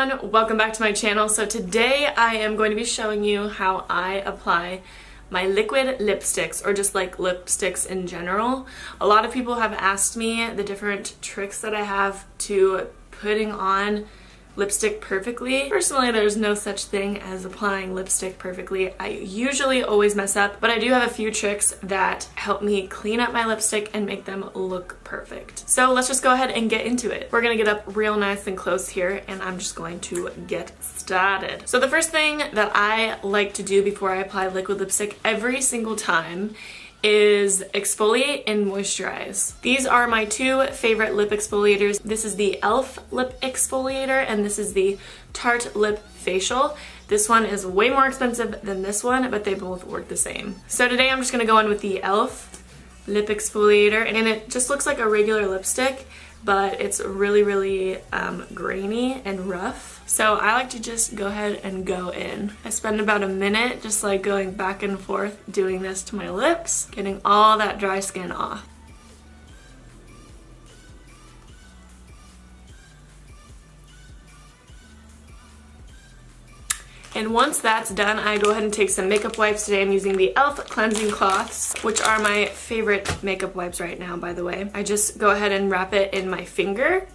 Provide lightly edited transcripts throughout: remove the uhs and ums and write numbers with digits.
everyone, welcome back to my channel. So today I am going to be showing you how I apply my liquid lipsticks, or just like lipsticks in general. A lot of people have asked me the different tricks that I have to putting on lipstick perfectly. Personally, there's no such thing as applying lipstick perfectly. I usually always mess up, but I do have a few tricks that help me clean up my lipstick and make them look perfect. So let's just go ahead and get into it. We're gonna get up real nice and close here, and I'm just going to get started. So the first thing that I like to do before I apply liquid lipstick every single time is exfoliate and moisturize. These are my two favorite lip exfoliators. This is the e.l.f. lip exfoliator and this is the Tarte lip facial. This one is way more expensive than this one, but they both work the same. So today I'm just gonna go in with the e.l.f. lip exfoliator, and it just looks like a regular lipstick, but it's really grainy and rough. So I like to just go ahead and go in. I spend about a minute just like going back and forth doing this to my lips, getting all that dry skin off. And once that's done, I go ahead and take some makeup wipes. Today I'm using the e.l.f. cleansing cloths, which are my favorite makeup wipes right now, by the way. I just go ahead and wrap it in my finger,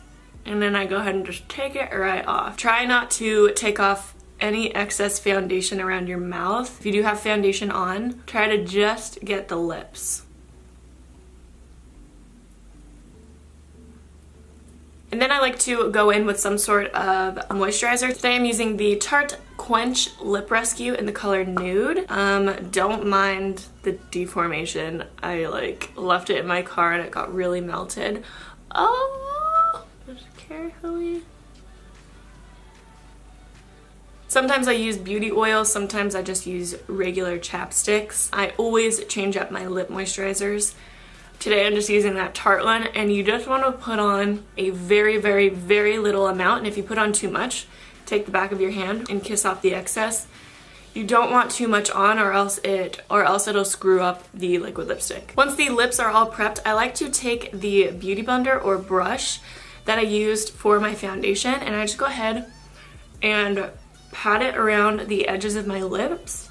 and then I go ahead and just take it right off. Try not to take off any excess foundation around your mouth. If you do have foundation on, try to just get the lips. And then I like to go in with some sort of moisturizer. Today I'm using the Tarte Quench Lip Rescue in the color Nude. Don't mind the deformation. I like left it in my car and it got really melted. Oh, just carefully. Sometimes I use beauty oil, sometimes I just use regular chapsticks. I always change up my lip moisturizers. Today I'm just using that Tarte one, and you just want to put on a very little amount, and if you put on too much, take the back of your hand and kiss off the excess. You don't want too much on, or else it'll screw up the liquid lipstick. Once the lips are all prepped, I like to take the beauty blender or brush that I used for my foundation, and I just go ahead and pat it around the edges of my lips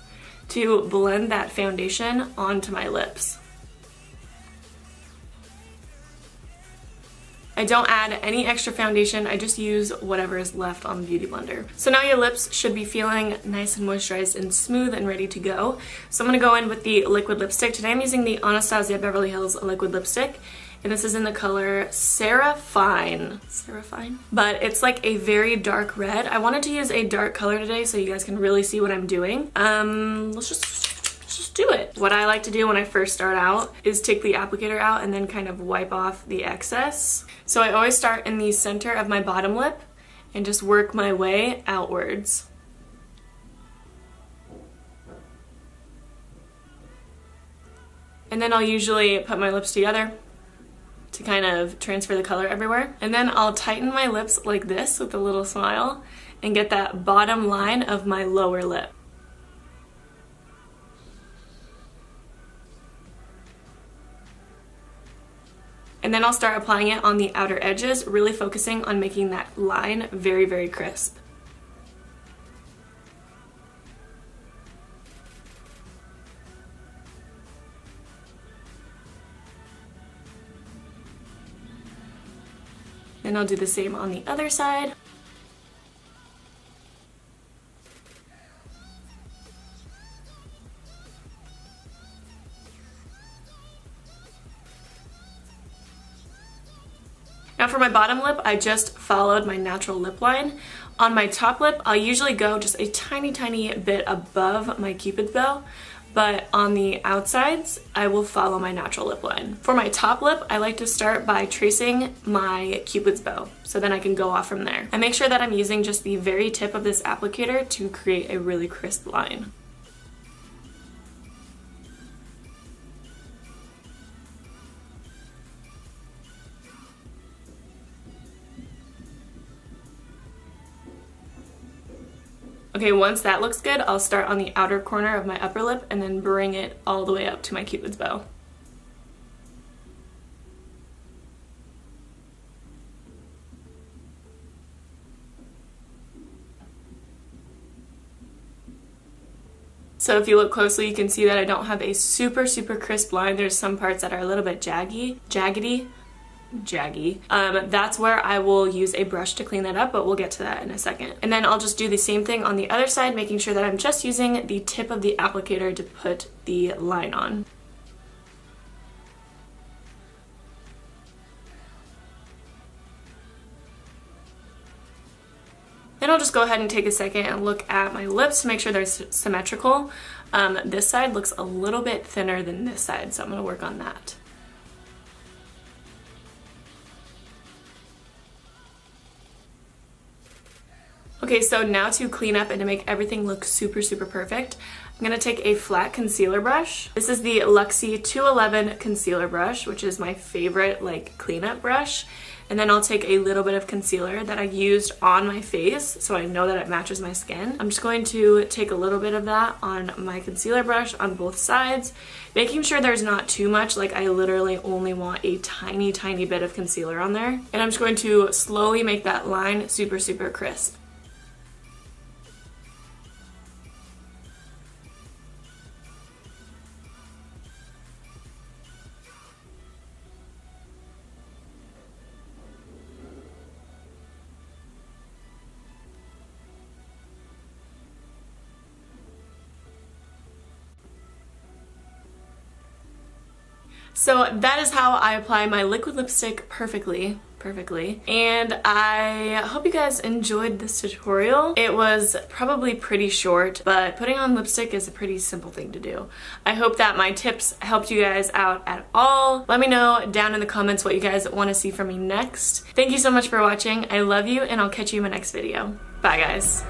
to blend that foundation onto my lips. I don't add any extra foundation, I just use whatever is left on the beauty blender. So now your lips should be feeling nice and moisturized and smooth and ready to go. So I'm gonna go in with the liquid lipstick. Today I'm using the Anastasia Beverly Hills liquid lipstick, and this is in the color Seraphine. But it's like a very dark red. I wanted to use a dark color today so you guys can really see what I'm doing. Let's just do it. What I like to do when I first start out is take the applicator out and then kind of wipe off the excess. So I always start in the center of my bottom lip and just work my way outwards. And then I'll usually put my lips together to kind of transfer the color everywhere. And then I'll tighten my lips like this with a little smile and get that bottom line of my lower lip. And then I'll start applying it on the outer edges, really focusing on making that line very crisp. Then I'll do the same on the other side. Now for my bottom lip, I just followed my natural lip line. On my top lip, I'll usually go just a tiny bit above my Cupid's bow, but on the outsides, I will follow my natural lip line. For my top lip, I like to start by tracing my Cupid's bow, so then I can go off from there. I make sure that I'm using just the very tip of this applicator to create a really crisp line. Okay, once that looks good, I'll start on the outer corner of my upper lip and then bring it all the way up to my Cupid's bow. So if you look closely, you can see that I don't have a super crisp line. There's some parts that are a little bit jaggy. That's where I will use a brush to clean that up, but we'll get to that in a second. And then I'll just do the same thing on the other side, making sure that I'm just using the tip of the applicator to put the line on. Then I'll just go ahead and take a second and look at my lips to make sure they're symmetrical. This side looks a little bit thinner than this side, so I'm gonna work on that. Okay, so now to clean up and to make everything look super perfect, I'm gonna take a flat concealer brush. This is the Luxie 211 concealer brush, which is my favorite like cleanup brush. And then I'll take a little bit of concealer that I used on my face so I know that it matches my skin. I'm just going to take a little bit of that on my concealer brush on both sides, making sure there's not too much, like I literally only want a tiny bit of concealer on there. And I'm just going to slowly make that line super crisp. So that is how I apply my liquid lipstick perfectly. And I hope you guys enjoyed this tutorial. It was probably pretty short, but putting on lipstick is a pretty simple thing to do. I hope that my tips helped you guys out at all. Let me know down in the comments what you guys want to see from me next. Thank you so much for watching. I love you, and I'll catch you in my next video. Bye, guys.